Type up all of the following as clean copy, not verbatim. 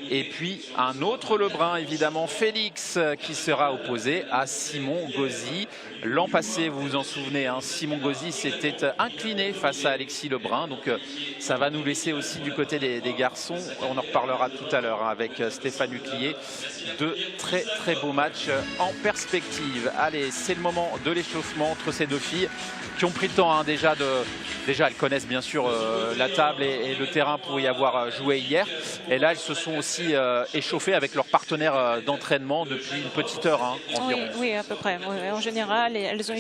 Et puis un autre Lebrun, évidemment, Félix, qui sera opposé à Simon Gauzy. L'an passé, vous vous en souvenez, hein, Simon Gauzy s'était incliné face à Alexis Lebrun. Donc ça va nous laisser aussi du côté des garçons. On en reparlera tout à l'heure, hein, avec Stéphane Huclier. De très très beaux matchs en perspective. Allez, c'est le moment de l'échauffement entre ces deux filles qui ont pris le temps, hein, déjà elles connaissent bien sûr la table et le terrain pour y avoir joué hier. Et là, elles se sont aussi échauffées avec leur partenaire d'entraînement depuis une petite heure, hein, environ. Oui, à peu près. Oui, en général, elles ont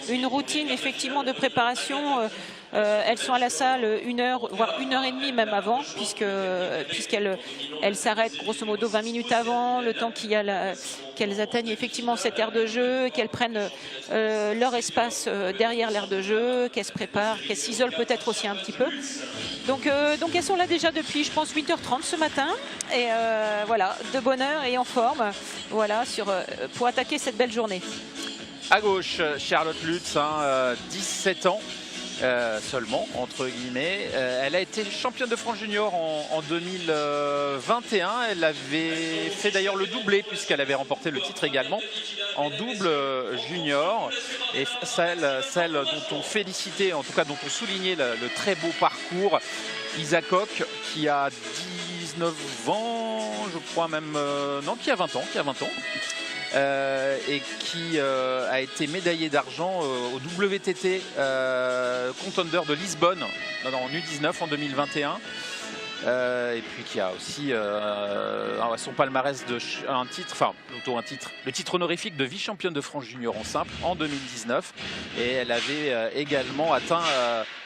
une routine effectivement de préparation. Elles sont à la salle 1 heure, voire 1h30 même avant, puisqu'elles s'arrêtent grosso modo 20 minutes avant, le temps qu'elles atteignent effectivement cette aire de jeu, qu'elles prennent leur espace derrière l'aire de jeu, qu'elles se préparent, qu'elles s'isolent peut-être aussi un petit peu. Donc elles sont là déjà depuis, je pense, 8h30 ce matin. Et voilà, de bonne heure et en forme, voilà, pour attaquer cette belle journée. À gauche, Charlotte Lutz, 17 ans. Seulement, entre guillemets. Elle a été championne de France junior en 2021. Elle avait fait d'ailleurs le doublé puisqu'elle avait remporté le titre également en double junior. Et celle dont on félicitait, en tout cas dont on soulignait le très beau parcours, Isa Koch, qui a 19 ans, je crois même, non, qui a 20 ans. Et qui a été médaillé d'argent au WTT Contender de Lisbonne en U19 en 2021. Et puis qui a aussi son palmarès le titre honorifique de vice-championne de France junior en simple en 2019. Et elle avait également atteint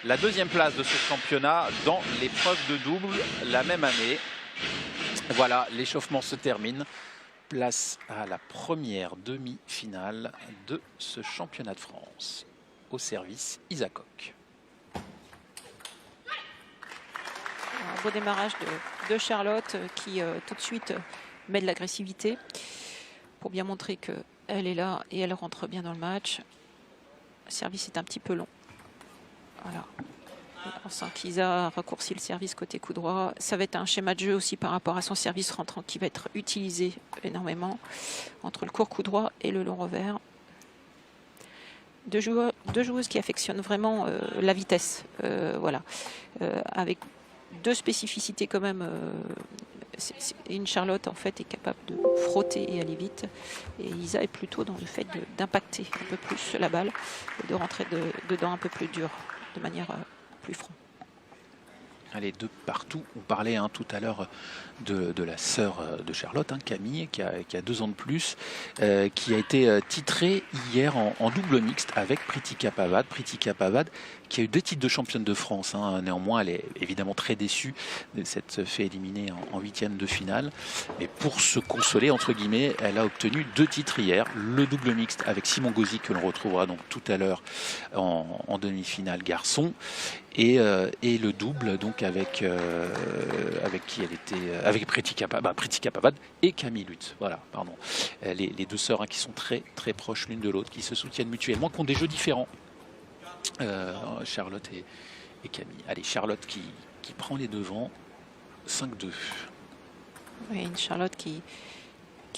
la 2e place de ce championnat dans l'épreuve de double la même année. Voilà, l'échauffement se termine. Place à la première demi-finale de ce championnat de France. Au service, Isa Koch. Un beau démarrage de Charlotte qui tout de suite met de l'agressivité pour bien montrer qu'elle est là et elle rentre bien dans le match. Le service est un petit peu long. Voilà. On sent qu'Isa a raccourci le service côté coup droit. Ça va être un schéma de jeu aussi par rapport à son service rentrant qui va être utilisé énormément entre le court coup droit et le long revers. Deux joueuses qui affectionnent vraiment la vitesse, voilà, avec deux spécificités quand même. Une Charlotte en fait est capable de frotter et aller vite, et Isa est plutôt dans le fait d'impacter un peu plus la balle et de rentrer dedans un peu plus dur, de manière plus franc. Allez, de partout. On parlait tout à l'heure de la sœur de Charlotte, Camille, qui a 2 ans de plus, qui a été titrée hier en double mixte avec Pritika Pavad. Pritika Pavad qui a eu 2 titres de championne de France. Néanmoins, elle est évidemment très déçue de s'être fait éliminer en 8e de finale. Mais pour se consoler, entre guillemets, elle a obtenu 2 titres hier. Le double mixte avec Simon Gauzy, que l'on retrouvera donc tout à l'heure en demi-finale garçon. Et le double donc avec qui elle était, avec Pritika Pavad et Camille Lutz. Voilà, pardon. Les 2 sœurs qui sont très très proches l'une de l'autre, qui se soutiennent mutuellement, qui ont des jeux différents. Charlotte et Camille. Allez, Charlotte qui prend les devants, 5-2. Oui, une Charlotte qui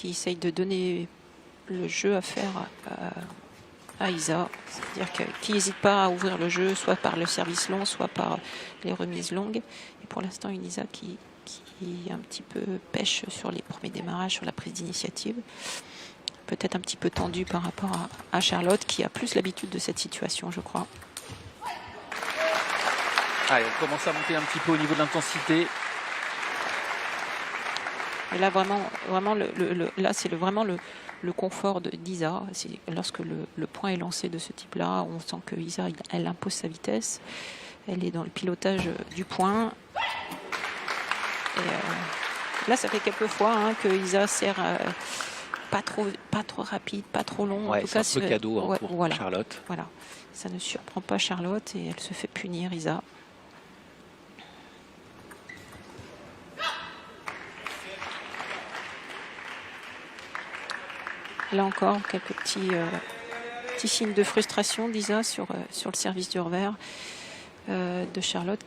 essaye de donner le jeu à faire à Isa, c'est-à-dire qui n'hésite pas à ouvrir le jeu, soit par le service long, soit par les remises longues. Et pour l'instant, une Isa qui un petit peu pêche sur les premiers démarrages, sur la prise d'initiative. Peut-être un petit peu tendue par rapport à Charlotte, qui a plus l'habitude de cette situation, je crois. Allez, on commence à monter un petit peu au niveau de l'intensité. Et là, vraiment là, c'est vraiment le confort d'Isa. Lorsque le point est lancé de ce type-là, on sent que Isa, elle impose sa vitesse. Elle est dans le pilotage du point. Et là, ça fait quelques fois que Isa sert pas trop rapide, pas trop long. Ouais, en tout cas, c'est un peu cadeau pour voilà, Charlotte. Voilà, ça ne surprend pas Charlotte et elle se fait punir, Isa. Là encore, quelques petits signes de frustration d'Isa sur le service du revers de Charlotte.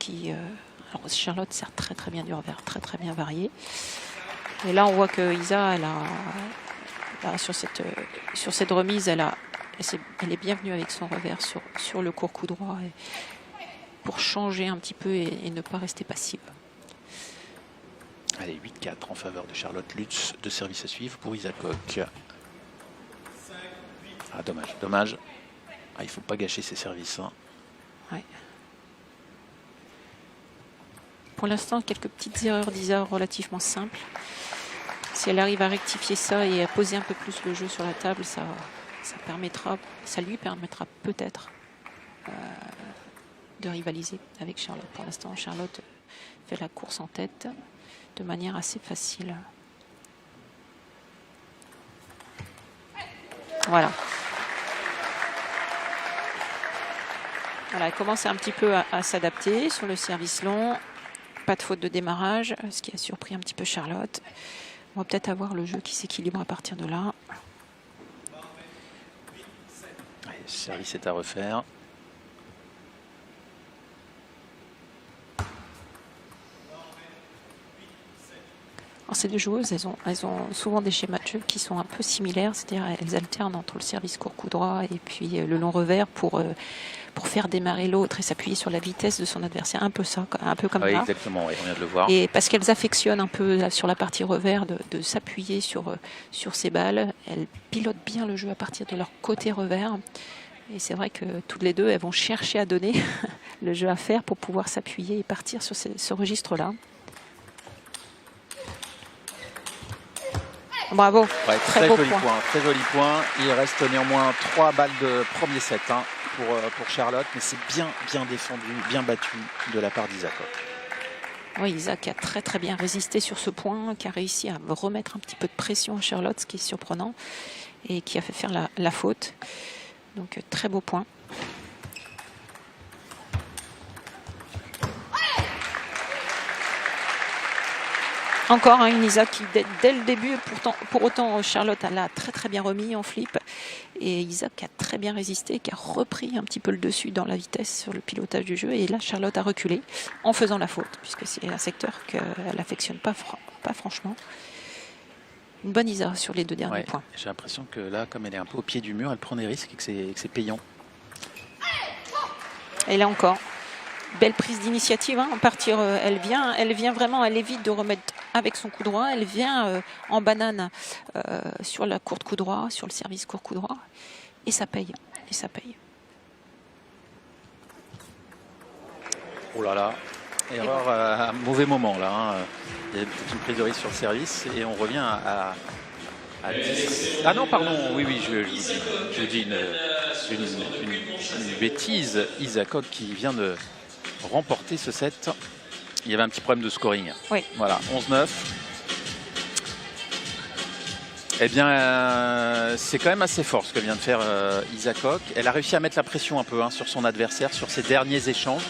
Alors Charlotte sert très très bien du revers, très très bien varié. Et là, on voit que Isa, là, sur cette remise, elle est bienvenue avec son revers sur le court coup droit pour changer un petit peu et ne pas rester passive. Allez, 8-4 en faveur de Charlotte Lutz. De service à suivre pour Isa Koch. Ah, dommage, dommage. Ah, il ne faut pas gâcher ses services. Hein. Ouais. Pour l'instant, quelques petites erreurs d'Isa relativement simples. Si elle arrive à rectifier ça et à poser un peu plus le jeu sur la table, ça lui permettra peut-être de rivaliser avec Charlotte. Pour l'instant, Charlotte fait la course en tête de manière assez facile. Voilà. Voilà, elle commence un petit peu à s'adapter sur le service long. Pas de faute de démarrage, ce qui a surpris un petit peu Charlotte. On va peut-être avoir le jeu qui s'équilibre à partir de là. Allez, le service est à refaire. Alors, ces deux joueuses, elles ont souvent des schémas de jeu qui sont un peu similaires, c'est-à-dire elles alternent entre le service court coup droit et puis le long revers pour faire démarrer l'autre et s'appuyer sur la vitesse de son adversaire. Un peu ça, un peu comme oui, là. Exactement, oui, on vient de le voir. Et parce qu'elles affectionnent un peu sur la partie revers de s'appuyer sur ces balles, elles pilotent bien le jeu à partir de leur côté revers. Et c'est vrai que toutes les deux, elles vont chercher à donner le jeu à faire pour pouvoir s'appuyer et partir sur ce registre-là. Bravo, Ouais, très beau joli point. très joli point. Il reste néanmoins 3 balles de premier set hein, pour Charlotte, mais c'est bien défendu, bien battu de la part d'Isa Koch. Oui, Isa qui a très bien résisté sur ce point, qui a réussi à remettre un petit peu de pression à Charlotte, ce qui est surprenant, et qui a fait faire la faute. Donc très beau point. Encore une Isa qui, dès le début, pour autant Charlotte elle a très bien remis en flip. Et Isa qui a très bien résisté, qui a repris un petit peu le dessus dans la vitesse sur le pilotage du jeu. Et là, Charlotte a reculé en faisant la faute, puisque c'est un secteur qu'elle n'affectionne pas franchement. Une bonne Isa sur les deux derniers points. J'ai l'impression que là, comme elle est un peu au pied du mur, elle prend des risques et que c'est payant. Et là encore, belle prise d'initiative. Hein. Elle vient vraiment, elle évite de remettre avec son coup droit. Elle vient en banane sur la courte coup droit, sur le service court coup droit. Et ça paye. Oh là là, erreur à un mauvais moment là. Hein. Il y a une prise de risque sur le service et on revient à 10. Ah non, pardon, oui, je dis une bêtise. Isa Koch qui vient de remporter ce set. Il y avait un petit problème de scoring. Oui. Voilà, 11-9. Eh bien, c'est quand même assez fort ce que vient de faire Isa Koch. Elle a réussi à mettre la pression un peu hein, sur son adversaire, sur ses derniers échanges.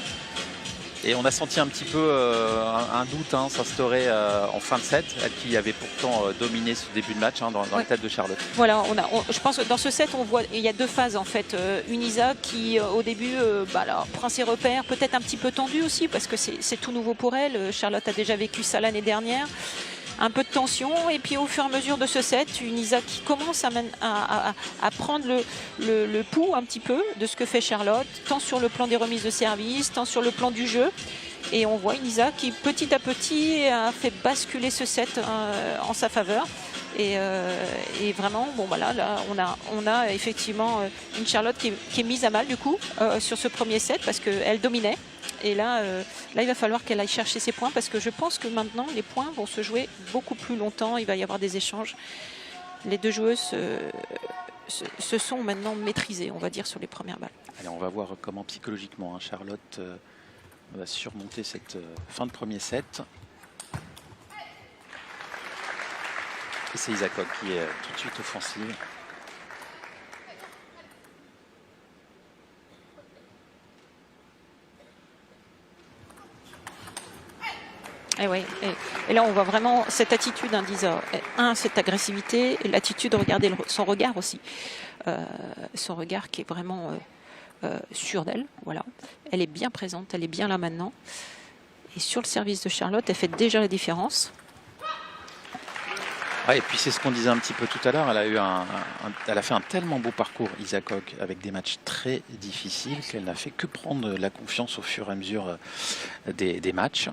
Et on a senti un petit peu un doute hein, s'instaurer en fin de set, elle qui avait pourtant dominé ce début de match hein, dans la tête de Charlotte. Voilà, je pense que dans ce set, on voit il y a deux phases en fait. Une Isa qui au début prend ses repères, peut-être un petit peu tendue aussi parce que c'est tout nouveau pour elle. Charlotte a déjà vécu ça l'année dernière. Un peu de tension et puis au fur et à mesure de ce set, une Isa qui commence à prendre le pouls un petit peu de ce que fait Charlotte, tant sur le plan des remises de service, tant sur le plan du jeu. Et on voit une Isa qui petit à petit a fait basculer ce set en sa faveur. Et vraiment, bon voilà, là on a effectivement une Charlotte qui est mise à mal du coup sur ce premier set parce qu'elle dominait. Et là, il va falloir qu'elle aille chercher ses points parce que je pense que maintenant les points vont se jouer beaucoup plus longtemps. Il va y avoir des échanges. Les deux joueuses se sont maintenant maîtrisées, on va dire, sur les premières balles. Allez, on va voir comment psychologiquement hein, Charlotte va surmonter cette fin de premier set. Et c'est Isa Koch qui est tout de suite offensive. Et là, on voit vraiment cette attitude d'Isa. Cette agressivité, et l'attitude, regardez son regard aussi. Son regard qui est vraiment sûr d'elle. Voilà. Elle est bien présente, elle est bien là maintenant. Et sur le service de Charlotte, elle fait déjà la différence. Ouais, et puis c'est ce qu'on disait un petit peu tout à l'heure, elle a eu elle a fait un tellement beau parcours, Isa Koch, avec des matchs très difficiles, qu'elle n'a fait que prendre la confiance au fur et à mesure des matchs.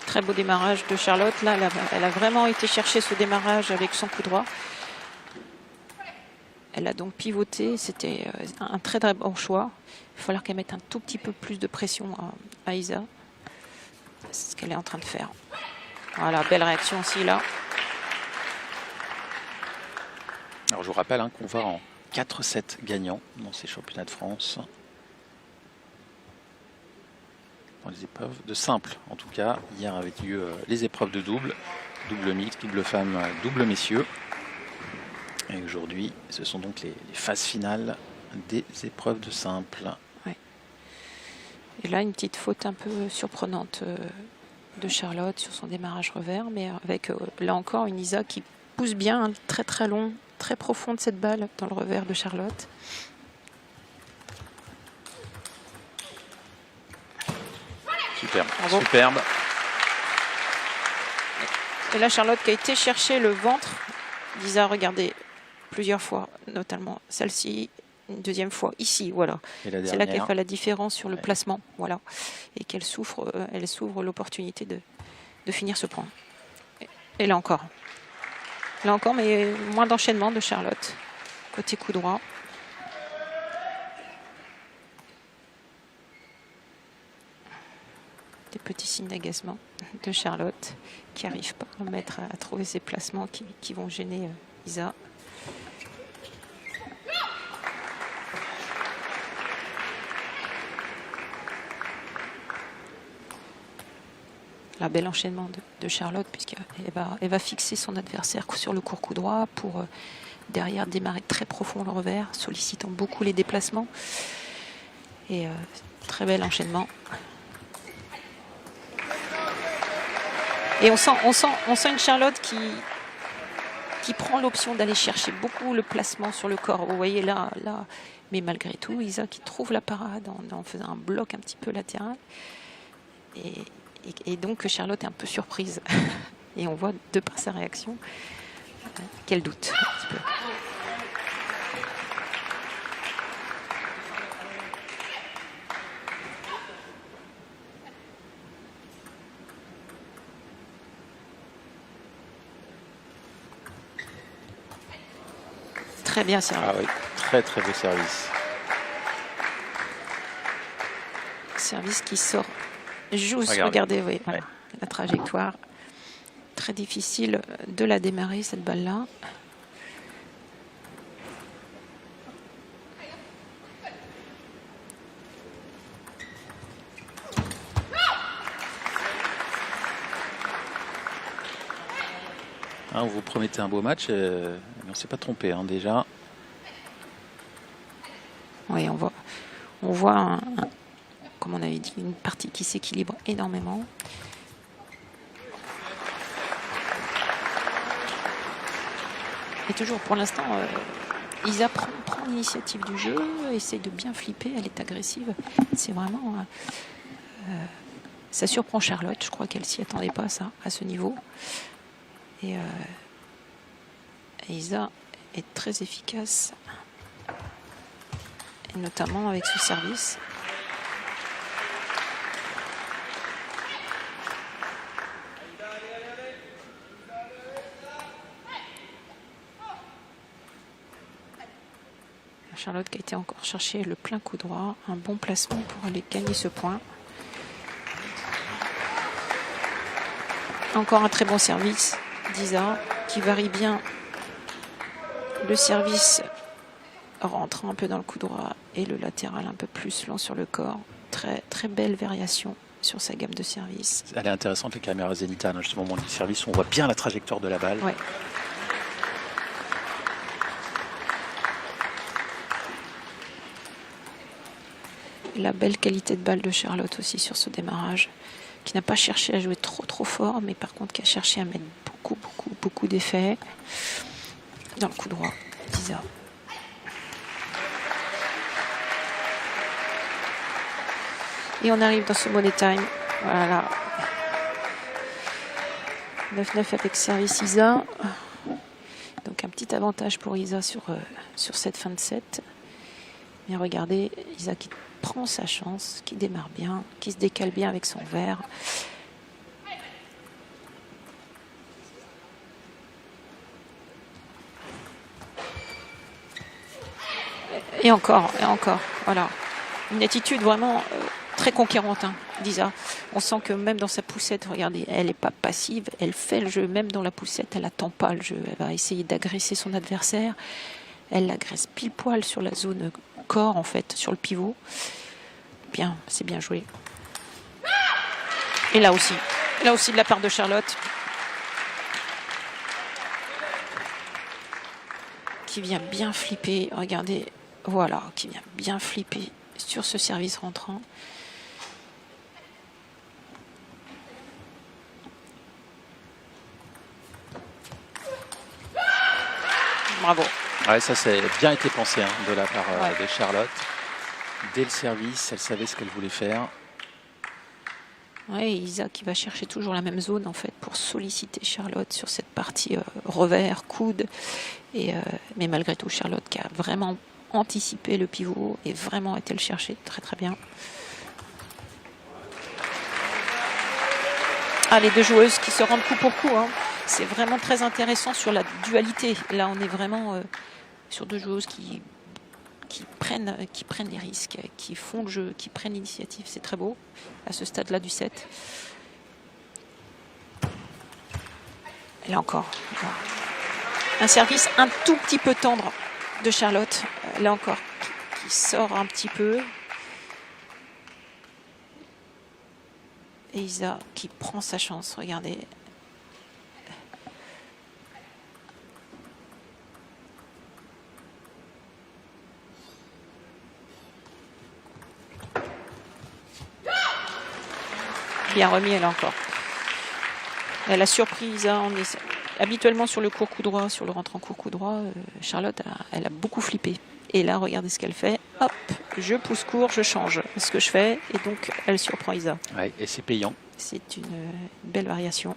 Très beau démarrage de Charlotte. Là, elle a vraiment été chercher ce démarrage avec son coup droit. Elle a donc pivoté. C'était un très très bon choix. Il va falloir qu'elle mette un tout petit peu plus de pression à Isa. C'est ce qu'elle est en train de faire. Voilà, belle réaction aussi là. Alors je vous rappelle qu'on va en 4-7 gagnants dans ces championnats de France. Dans les épreuves de simple, en tout cas. Hier avait lieu les épreuves de double, double mixte, double femme, double messieurs. Et aujourd'hui, ce sont donc les phases finales des épreuves de simple. Ouais. Et là, une petite faute un peu surprenante de Charlotte sur son démarrage revers, mais avec là encore une Isa qui pousse bien, hein, très très long, très profond de cette balle dans le revers de Charlotte. Superbe, bravo. Superbe. Et là, Charlotte qui a été chercher le ventre d'Isa, regardez, plusieurs fois, notamment celle-ci, une deuxième fois ici, voilà. C'est là qu'elle fait la différence sur le placement, voilà. Et qu'elle elle s'ouvre l'opportunité de finir ce point. Et là encore. Là encore, mais moins d'enchaînement de Charlotte, côté coup droit. Des petits signes d'agacement de Charlotte qui n'arrive pas à trouver ses placements qui vont gêner Isa. La bel enchaînement de Charlotte puisqu'elle va fixer son adversaire sur le court coup droit pour derrière démarrer très profond le revers, sollicitant beaucoup les déplacements. Et très bel enchaînement. Et on sent une Charlotte qui prend l'option d'aller chercher beaucoup le placement sur le corps. Vous voyez là, mais malgré tout, Isa qui trouve la parade en faisant un bloc un petit peu latéral. Et donc Charlotte est un peu surprise. Et on voit de par sa réaction qu'elle doute un petit peu. Très bien servi. Ah oui, très très beau service. Service qui sort juste, regardez oui, voilà, la trajectoire. Très difficile de la démarrer cette balle-là. Hein, vous promettez un beau match, on ne s'est pas trompé déjà. Oui, on voit comme on avait dit, une partie qui s'équilibre énormément. Et toujours pour l'instant, Isa prend l'initiative du jeu, essaie de bien flipper, elle est agressive. C'est vraiment... ça surprend Charlotte, je crois qu'elle s'y attendait pas ça, à ce niveau. Et Isa est très efficace, et notamment avec ce service. Charlotte qui a été encore chercher le plein coup droit, un bon placement pour aller gagner ce point. Encore un très bon service d'Isa qui varie bien le service rentrant un peu dans le coup droit et le latéral un peu plus long sur le corps. Très, très belle variation sur sa gamme de services. Elle est intéressante, les caméras zénithales, justement au moment du service, on voit bien la trajectoire de la balle. Ouais. La belle qualité de balle de Charlotte aussi sur ce démarrage, qui n'a pas cherché à jouer trop fort, mais par contre qui a cherché à mettre beaucoup d'effets dans le coup droit d'Isa. Et on arrive dans ce money time. Voilà. 9-9 avec service Isa. Donc un petit avantage pour Isa sur cette fin de set. Mais regardez, Isa qui prend sa chance, qui démarre bien, qui se décale bien avec son verre. Et encore, voilà. Une attitude vraiment très conquérante d'Isa. On sent que même dans sa poussette, regardez, elle n'est pas passive, elle fait le jeu, même dans la poussette, elle n'attend pas le jeu. Elle va essayer d'agresser son adversaire. Elle l'agresse pile poil sur la zone corps, en fait, sur le pivot. Bien, c'est bien joué. Et là aussi de la part de Charlotte, qui vient bien flipper, regardez, voilà, qui vient bien flipper sur ce service rentrant. Bravo. Ouais, ça, c'est bien été pensé de la part de Charlotte. Dès le service, elle savait ce qu'elle voulait faire. Oui, Isa qui va chercher toujours la même zone en fait pour solliciter Charlotte sur cette partie revers, coude. Mais malgré tout, Charlotte qui a vraiment anticipé le pivot et vraiment été le chercher très très bien. Ah, les deux joueuses qui se rendent coup pour coup. C'est vraiment très intéressant sur la dualité. Là, on est vraiment sur deux joueuses qui prennent les risques, qui font le jeu, qui prennent l'initiative. C'est très beau à ce stade-là du set. Et là encore, un service un tout petit peu tendre de Charlotte. Là encore, qui sort un petit peu. Et Isa qui prend sa chance, regardez. Bien remis, elle encore. Elle a surpris Isa. On est habituellement sur le court coup droit, sur le rentrant court coup droit. Charlotte, elle a beaucoup flippé. Et là, regardez ce qu'elle fait. Hop, je pousse court, je change ce que je fais. Et donc, elle surprend Isa. Ouais, et c'est payant. C'est une belle variation.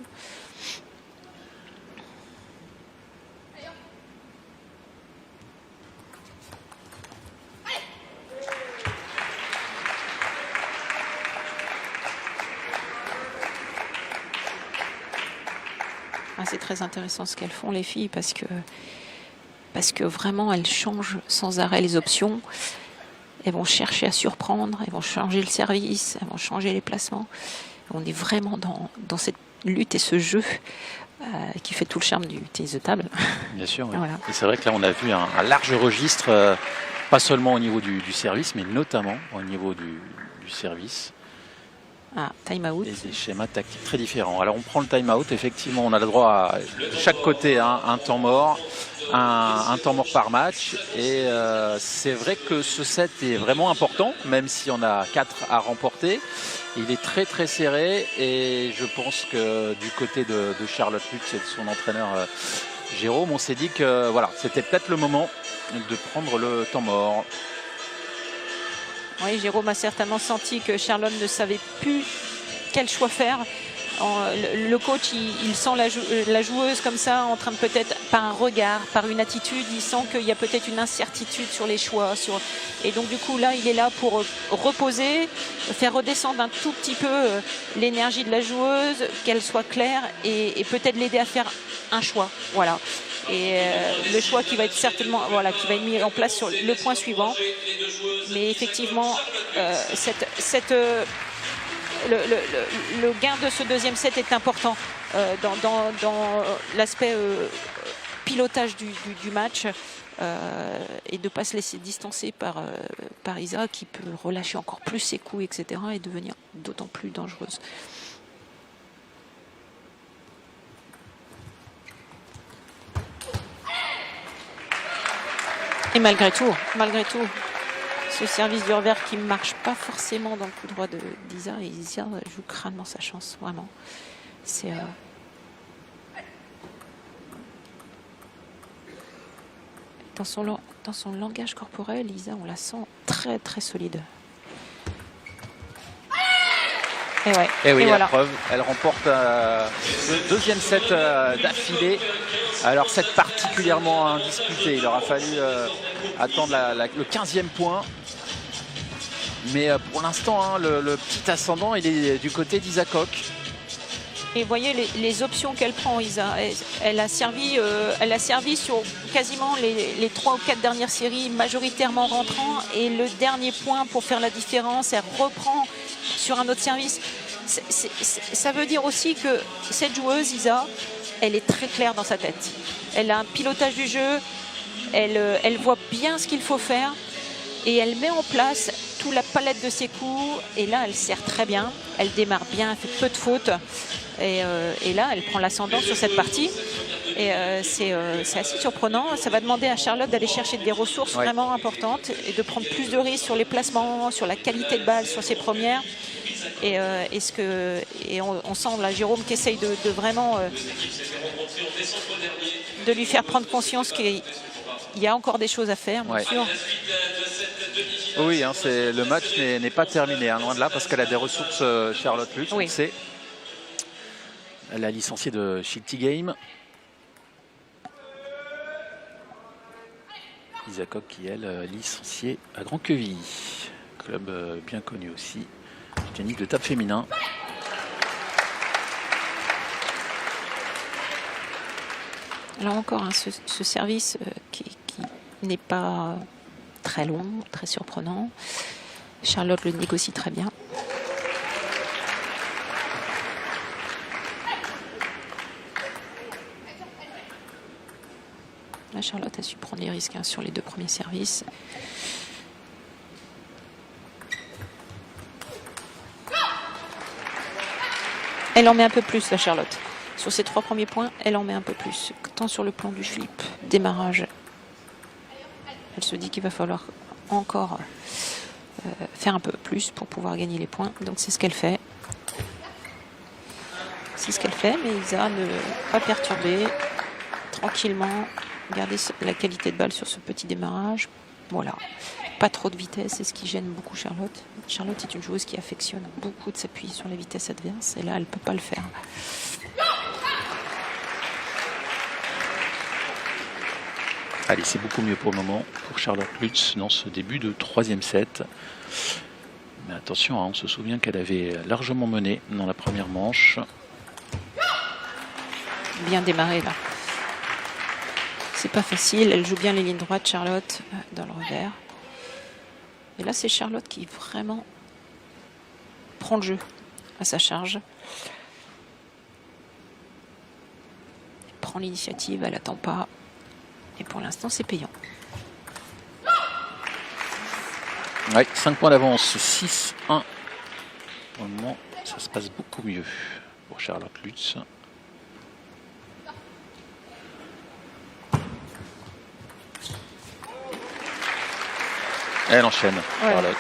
C'est très intéressant ce qu'elles font les filles parce que vraiment elles changent sans arrêt les options. Elles vont chercher à surprendre, elles vont changer le service, elles vont changer les placements. On est vraiment dans cette lutte et ce jeu qui fait tout le charme du tennis de table. Bien sûr, oui. Voilà. Et c'est vrai que là on a vu un large registre, pas seulement au niveau du service, mais notamment au niveau du service. Ah, time out. Et des schémas tactiques très différents. Alors on prend le time out, effectivement on a le droit à de chaque côté un temps mort, un temps mort par match. Et c'est vrai que ce set est vraiment important, même si on a 4 à remporter. Il est très très serré et je pense que du côté de Charlotte Lutz et de son entraîneur Jérôme, on s'est dit que voilà, c'était peut-être le moment de prendre le temps mort. Oui, Jérôme a certainement senti que Charlotte ne savait plus quel choix faire. Le coach, il sent la joueuse comme ça, en train de peut-être, par un regard, par une attitude, il sent qu'il y a peut-être une incertitude sur les choix. Et donc du coup, là, il est là pour reposer, faire redescendre un tout petit peu l'énergie de la joueuse, qu'elle soit claire et peut-être l'aider à faire un choix. Voilà. Et le choix qui va être certainement, voilà, qui va être mis en place sur le point suivant. Mais effectivement, le gain de ce deuxième set est important dans l'aspect pilotage du match et de ne pas se laisser distancer par Isa qui peut relâcher encore plus ses coups, etc. et devenir d'autant plus dangereuse. Et malgré tout, ce service du revers qui ne marche pas forcément dans le coup droit d'Isa, et Isa joue crânement sa chance, vraiment. C'est dans son langage corporel, Isa, on la sent très très solide. Et oui, et la voilà. preuve, elle remporte le deuxième set d'affilée. Alors, set particulièrement indisputé. Il aura fallu attendre le 15e point. Mais pour l'instant, hein, le petit ascendant, il est du côté d'Isakok. Et vous voyez les options qu'elle prend, Isa. Elle a servi sur quasiment les 3 ou 4 dernières séries, majoritairement rentrant. Et le dernier point pour faire la différence, elle reprend sur un autre service. Ça veut dire aussi que cette joueuse, Isa, elle est très claire dans sa tête. Elle a un pilotage du jeu, elle voit bien ce qu'il faut faire et elle met en place toute la palette de ses coups. Et là, elle sert très bien, elle démarre bien, elle fait peu de fautes. Et là, elle prend l'ascendant sur cette partie. Et c'est assez surprenant. Ça va demander à Charlotte d'aller chercher des ressources vraiment importantes et de prendre plus de risques sur les placements, sur la qualité de balle, sur ses premières. Et on sent là Jérôme qui essaye de vraiment de lui faire prendre conscience qu'il y a encore des choses à faire, bien sûr. Oui, hein, le match n'est pas terminé, hein, loin de là, parce qu'elle a des ressources, Charlotte Lutz, on le sait. Elle a licencié de Shilty Game. Isakok qui, elle, licenciée à Grand-Quevilly. Club bien connu aussi. Tennis de table féminin. Là encore, hein, ce service qui n'est pas très long, très surprenant. Charlotte le négocie très bien. Là, Charlotte a su prendre les risques, hein, sur les 2 premiers services. Elle en met un peu plus, la Charlotte. Sur ces 3 premiers points, elle en met un peu plus. Tant sur le plan du flip, démarrage. Elle se dit qu'il va falloir encore faire un peu plus pour pouvoir gagner les points. Donc c'est ce qu'elle fait. C'est ce qu'elle fait, mais Isa ne pas perturber. Tranquillement, garder la qualité de balle sur ce petit démarrage. Voilà. Pas trop de vitesse, c'est ce qui gêne beaucoup Charlotte. Charlotte est une joueuse qui affectionne beaucoup de s'appuyer sur la vitesse adverse. Et là, elle ne peut pas le faire. Allez, c'est beaucoup mieux pour le moment pour Charlotte Lutz dans ce début de 3e set. Mais attention, hein, on se souvient qu'elle avait largement mené dans la première manche. Bien démarré là. C'est pas facile, elle joue bien les lignes droites, Charlotte, dans le revers. Et là, c'est Charlotte qui vraiment prend le jeu à sa charge. Elle prend l'initiative, elle n'attend pas. Et pour l'instant, c'est payant. Oui, 5 points d'avance, 6-1. Pour le moment, ça se passe beaucoup mieux pour Charlotte Lutz. Elle enchaîne, Charlotte.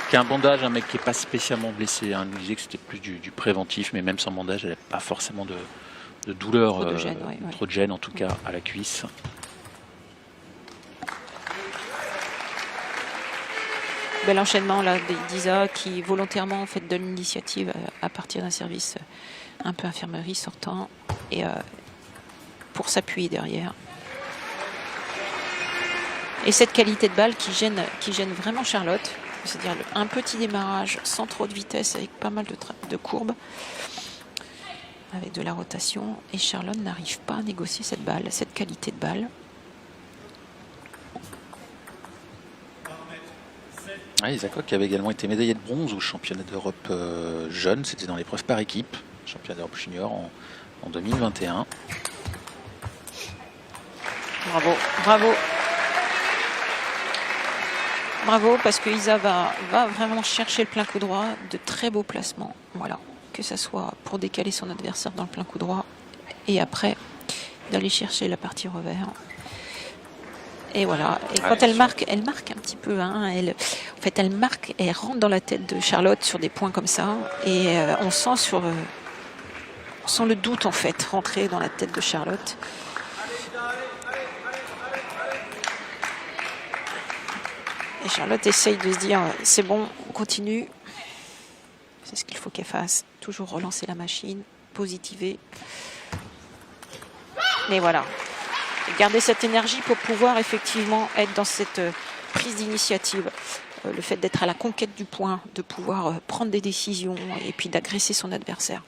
Qui a un bandage, un mec qui n'est pas spécialement blessé. Hein. Il nous disait que c'était plus du préventif, mais même sans bandage, elle n'a pas forcément de douleur, trop de gêne, trop de gêne en tout cas à la cuisse. Bel enchaînement là d'Isa qui volontairement en fait donne l'initiative à partir d'un service un peu infirmerie sortant et pour s'appuyer derrière. Et cette qualité de balle qui gêne vraiment Charlotte, c'est-à-dire un petit démarrage sans trop de vitesse avec pas mal de courbes, avec de la rotation, et Charlotte n'arrive pas à négocier cette balle, cette qualité de balle. Isakok qui avait également été médaillé de bronze au championnat d'Europe jeune, c'était dans l'épreuve par équipe, championnat d'Europe junior en 2021. Bravo, bravo. Bravo, parce que Isa va vraiment chercher le plein coup droit, de très beaux placements, voilà, que ce soit pour décaler son adversaire dans le plein coup droit et après d'aller chercher la partie revers. Et voilà, et quand elle marque un petit peu, hein, elle marque, elle rentre dans la tête de Charlotte sur des points comme ça, et on sent le doute en fait rentrer dans la tête de Charlotte. Et Charlotte essaye de se dire, c'est bon, on continue. C'est ce qu'il faut qu'elle fasse. Toujours relancer la machine, positiver. Mais voilà. Et garder cette énergie pour pouvoir effectivement être dans cette prise d'initiative. Le fait d'être à la conquête du point, de pouvoir prendre des décisions et puis d'agresser son adversaire.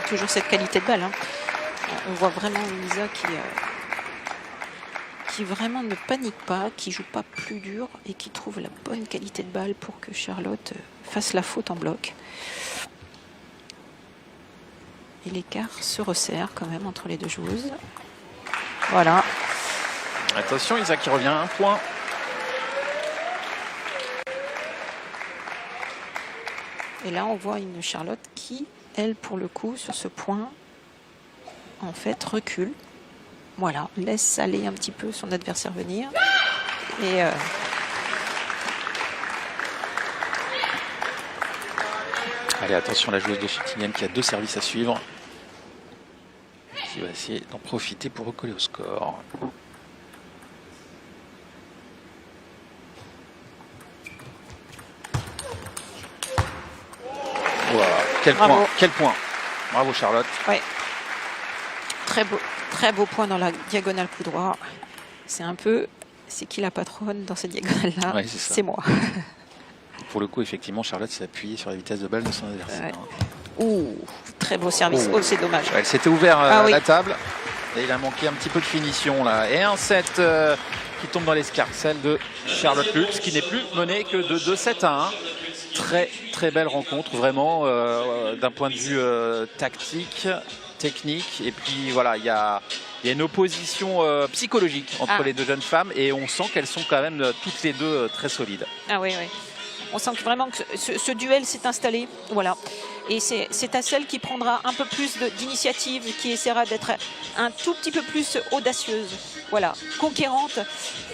Toujours cette qualité de balle. Hein. On voit vraiment Lisa qui vraiment ne panique pas, qui joue pas plus dur et qui trouve la bonne qualité de balle pour que Charlotte fasse la faute en bloc. Et l'écart se resserre quand même entre les deux joueuses. Voilà. Attention, Isa qui revient à un point. Et là, on voit une Charlotte qui, elle, pour le coup, sur ce point, en fait, recule. Voilà, laisse aller un petit peu son adversaire venir. Et allez, attention, la joueuse de Châtillon qui a 2 services à suivre. Qui va essayer d'en profiter pour recoller au score. Voilà, quel Bravo. point, quel point. Bravo Charlotte. ouais, très beau point dans la diagonale coup droit. C'est un peu, c'est qui la patronne dans cette diagonale-là? Ouais, c'est ça. C'est moi. Pour le coup, effectivement, Charlotte s'est appuyée sur la vitesse de balle de son adversaire. Ouais. Ouh, très beau service. Oh. Oh, c'est dommage. Ouais, elle s'était ouvert oui. la table et il a manqué un petit peu de finition là. Et un set qui tombe dans l'escarcelle de Charlotte Lutz qui n'est plus menée que de 2-7 à 1. Très très belle rencontre vraiment d'un point de vue tactique, technique et puis voilà, il y a une opposition psychologique entre les deux jeunes femmes et on sent qu'elles sont quand même toutes les deux très solides. Ah oui, oui. On sent que vraiment que ce duel s'est installé. Voilà. Et c'est à celle qui prendra un peu plus d'initiative, qui essaiera d'être un tout petit peu plus audacieuse. Voilà, conquérante.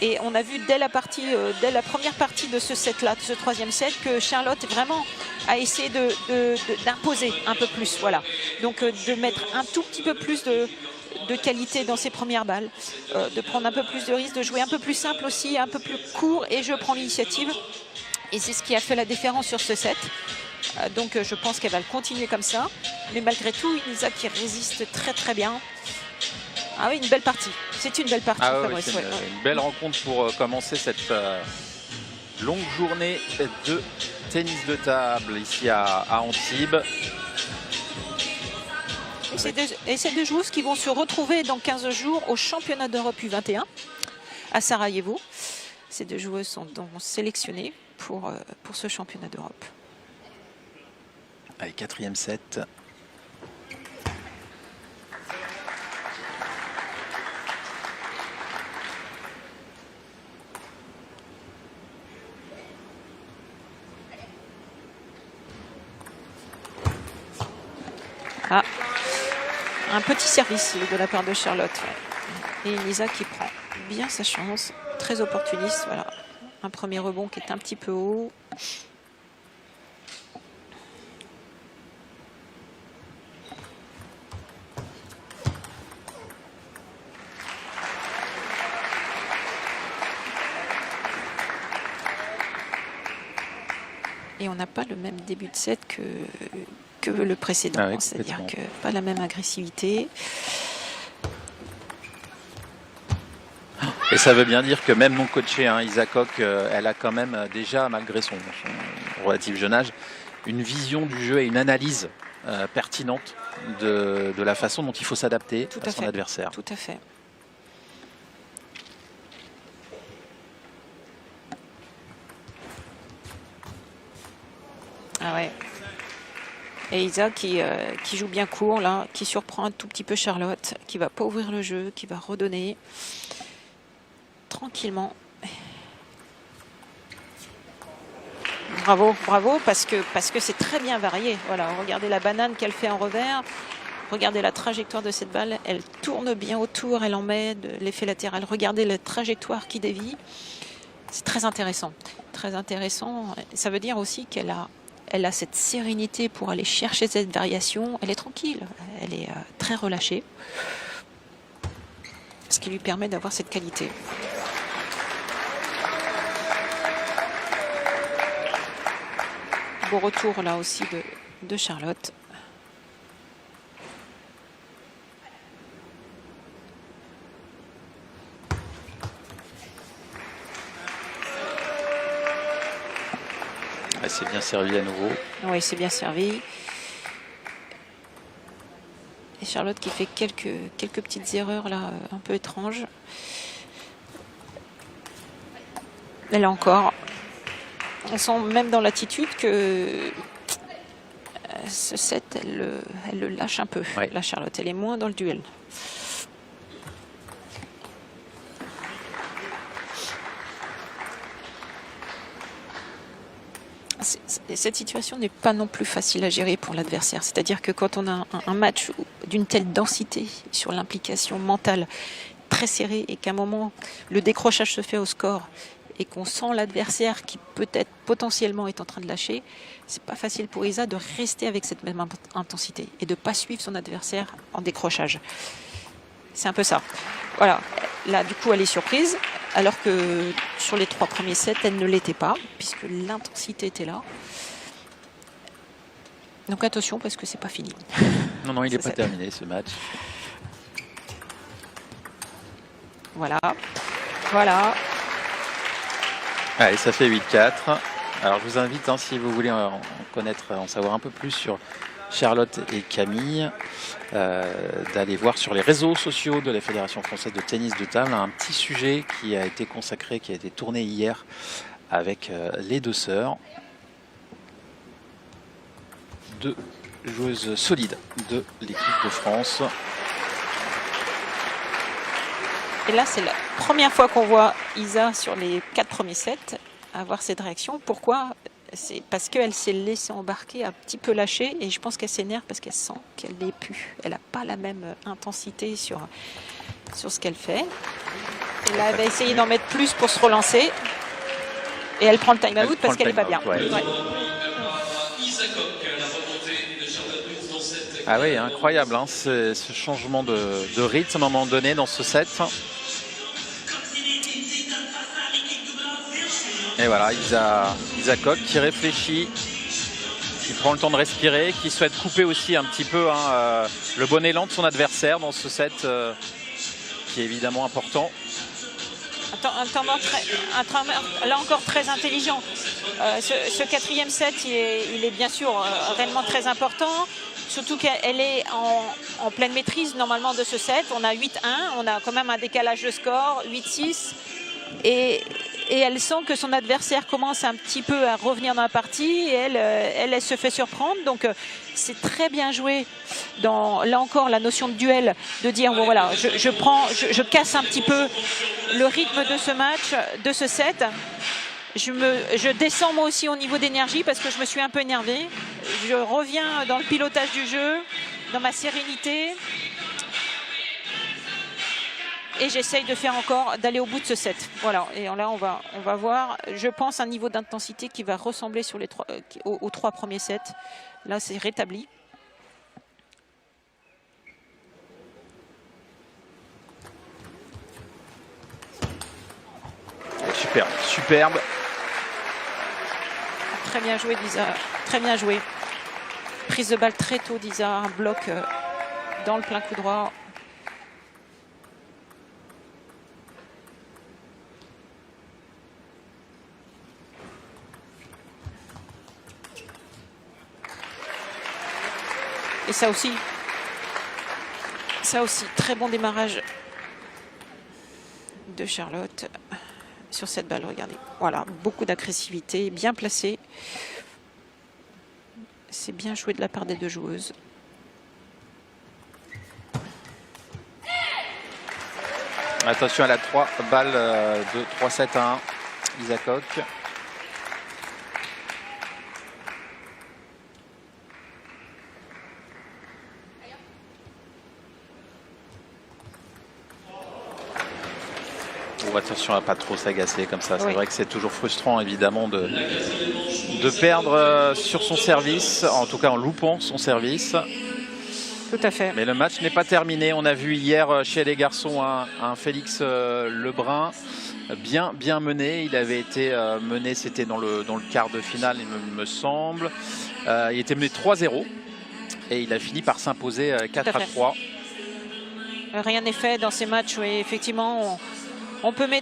Et on a vu dès la première partie de ce set-là, de ce 3e set, que Charlotte vraiment a essayé d'imposer un peu plus. Voilà. Donc de mettre un tout petit peu plus de qualité dans ses premières balles, de prendre un peu plus de risques, de jouer un peu plus simple aussi, un peu plus court, et je prends l'initiative. Et c'est ce qui a fait la différence sur ce set. Donc je pense qu'elle va le continuer comme ça. Mais malgré tout, Isa qui résiste très très bien. Ah oui, une belle partie. C'est une belle partie. Ah oui, c'est une belle rencontre pour commencer cette longue journée de tennis de table ici à Antibes. Et ces deux joueuses qui vont se retrouver dans 15 jours au championnat d'Europe U21 à Sarajevo. Ces deux joueuses sont donc sélectionnées pour ce championnat d'Europe. Allez, 4e set. Ah, un petit service de la part de Charlotte. Et Lisa qui prend bien sa chance, très opportuniste. Voilà, un premier rebond qui est un petit peu haut. Et on n'a pas le même début de set que le précédent, ah oui, c'est-à-dire que pas la même agressivité. Et ça veut bien dire que même non coachée, hein, Isa Koch, elle a quand même déjà, malgré son relatif jeune âge, une vision du jeu et une analyse pertinente de la façon dont il faut s'adapter à son adversaire. Tout à fait. Ah ouais. Et Isa qui joue bien court là, qui surprend un tout petit peu Charlotte, qui va pas ouvrir le jeu, qui va redonner tranquillement. Bravo, bravo, parce que c'est très bien varié. Voilà, regardez la banane qu'elle fait en revers. Regardez la trajectoire de cette balle. Elle tourne bien autour, elle en met de l'effet latéral. Regardez la trajectoire qui dévie. C'est très intéressant. Très intéressant. Ça veut dire aussi qu'elle a cette sérénité pour aller chercher cette variation. Elle est tranquille, elle est très relâchée. ce qui lui permet d'avoir cette qualité. Beau retour là aussi de Charlotte. C'est bien servi à nouveau. Oui, c'est bien servi. Et Charlotte qui fait quelques petites erreurs là, un peu étranges. Et là encore, on sent même dans l'attitude que ce set, elle le lâche un peu. Ouais. La Charlotte, elle est moins dans le duel. Cette situation n'est pas non plus facile à gérer pour l'adversaire. C'est-à-dire que quand on a un match d'une telle densité sur l'implication mentale très serrée et qu'à un moment le décrochage se fait au score et qu'on sent l'adversaire qui peut-être potentiellement est en train de lâcher, c'est pas facile pour Isa de rester avec cette même intensité et de ne pas suivre son adversaire en décrochage. C'est un peu ça. Voilà. Là, du coup, elle est surprise, alors que sur les 3 premiers sets, elle ne l'était pas, puisque l'intensité était là. Donc attention, parce que c'est pas fini. Non, il n'est pas terminé ce match. Voilà. Voilà. Allez, ça fait 8-4. Alors, je vous invite, si vous voulez en savoir un peu plus sur Charlotte et Camille, d'aller voir sur les réseaux sociaux de la Fédération française de tennis de table un petit sujet qui a été consacré, qui a été tourné hier avec les deux sœurs, deux joueuses solides de l'équipe de France. Et là, c'est la première fois qu'on voit Isa sur les 4 premiers sets avoir cette réaction. Pourquoi ? C'est parce qu'elle s'est laissée embarquer, un petit peu lâchée, et je pense qu'elle s'énerve parce qu'elle sent qu'elle n'est plus. Elle n'a pas la même intensité sur ce qu'elle fait. Et là, elle va essayer d'en mettre plus pour se relancer. Et elle prend le time-out parce qu'elle n'est pas bien. Ouais. Ouais. Ah oui, incroyable, ce changement de rythme à un moment donné dans ce set. Et voilà, Isa Koch qui réfléchit, qui prend le temps de respirer, qui souhaite couper aussi un petit peu le bon élan de son adversaire dans ce set qui est évidemment important. Un temps là encore très intelligent. Ce 4e set, il est bien sûr réellement très important. Surtout qu'elle est en pleine maîtrise normalement de ce set. On a 8-1, on a quand même un décalage de score, 8-6. Et elle sent que son adversaire commence un petit peu à revenir dans la partie. Et elle se fait surprendre. Donc c'est très bien joué dans, là encore, la notion de duel. De dire, bon voilà, je casse un petit peu le rythme de ce match, de ce set. Je descends moi aussi au niveau d'énergie parce que je me suis un peu énervée. Je reviens dans le pilotage du jeu, dans ma sérénité. Et j'essaye de faire d'aller au bout de ce set. Voilà. Et là, on va voir, je pense, un niveau d'intensité qui va ressembler sur aux 3 premiers sets. Là, c'est rétabli. Superbe. Très bien joué d'Isa, très bien joué. Prise de balle très tôt d'Isa, un bloc dans le plein coup droit. Et ça aussi, très bon démarrage de Charlotte sur cette balle, regardez. Voilà, beaucoup d'agressivité, bien placé. C'est bien joué de la part des deux joueuses. Attention à la 3 balle de 3-7 à 1, Isa Koch. Attention à ne pas trop s'agacer comme ça. C'est vrai que c'est toujours frustrant évidemment de perdre sur son service, en tout cas en loupant son service. Tout à fait. Mais le match n'est pas terminé. On a vu hier chez les garçons un Félix Lebrun bien mené. Il avait été mené, c'était dans le quart de finale, il me semble. Il était mené 3-0 et il a fini par s'imposer 4-3. Rien n'est fait dans ces matchs où effectivement on peut mener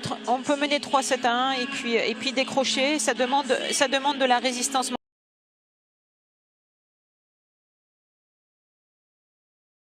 3-7-1 et puis décrocher. Ça demande de la résistance.